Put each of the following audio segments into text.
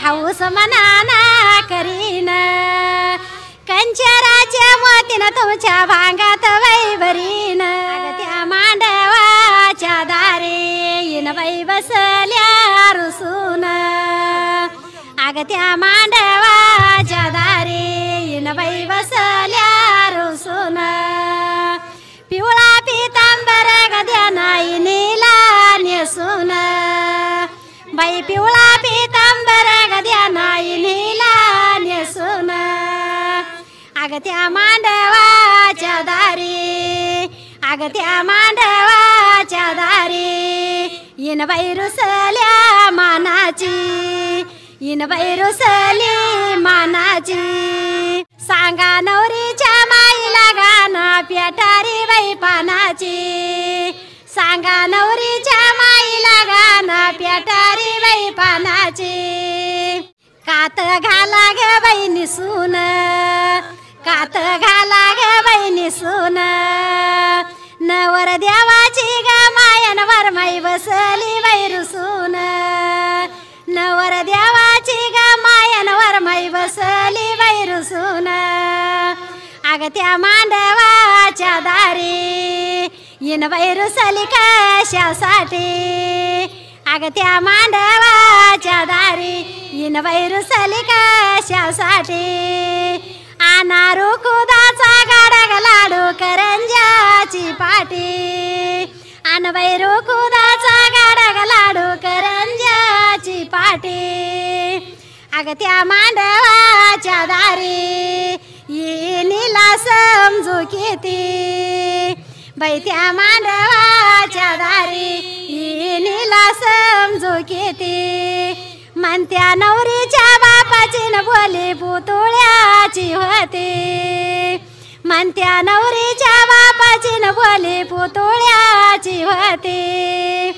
house मनाना करीन कंचराच्या मोतीनं तुमच्या भांगात वैभरीन त्या मांडवाच्या दारे येन बाई बसल्या रुसून अग त्या मांडवाच्या दारे येन बाई बसल्या रुसून पिवळा पितांबर गद्या नाही नीला नेसून बाई पिवळा पितांबर गद्या नाही नीला नेसून अग त्या मांडवाच्या दारी अग त्या मांडवाच्या दारी येन बाई रुसल्या मानाची येन बाई रुसली मानाची सांगा नवरीच्या माईला गाणं पेटारी बाई पानाची सांगा नवरीच्या माईला गाणं पेटारी बाई पानाची कात घाला ग बाई निसून कात घाला ग बाई निसून नवर देवाची ग मायनवर माई बसली बाई रुसून नवर देवाची ग मायनवर माई बसली बाई रुसून अग त्या मांडवाच्या दारी येन बाई रुसली कशासाठी अग त्या मांडवाच्या दारी येन बाई रुसली कशासाठी आना रुकुदाचा गाडा लाडू करंजाची पाटी आन बाई रुकुदाचा गाडा लाडू करंजाची पाटी अग त्या मांडवाच्या दारी येनीला समजू किती बाई त्या मांडवाच्या दारी येनीला समजू किती म्हणत्या नवरीच्या बापाची न बोली पुतळ्याची होती म्हणत्या नवरीच्या बापाची न बोली पुतळ्याची होती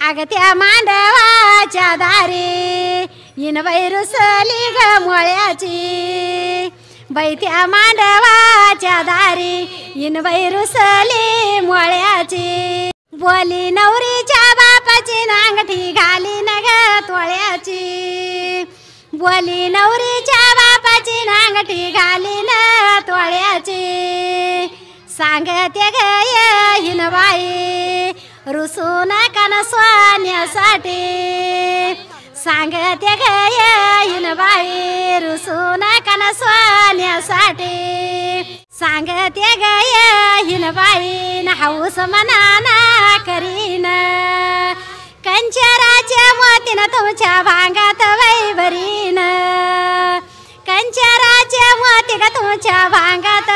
अग त्या मांडवाच्या दारी येन बाई रुसली ग मोळ्याची बाई त्या मांडवाच्या दारी येन बाई रुसली मोळ्याची बोली नवरीच्या बापाची नांगठी घाली न ग तोळ्याची बोली नवरीच्या बापाची नांगठी घाली न तोळ्याची सांगते ग हिन बाई रुसून कान सोन्यासाठी सांगते ग हिन बाई रुसून कान सोन्यासाठी सांगते ग हिन बाई न हाऊस मनाना करीन कंचराच्या मोतीनं तुमच्या भांगात वैभरीन कंचराच्या मोती ग तुमच्या भांगात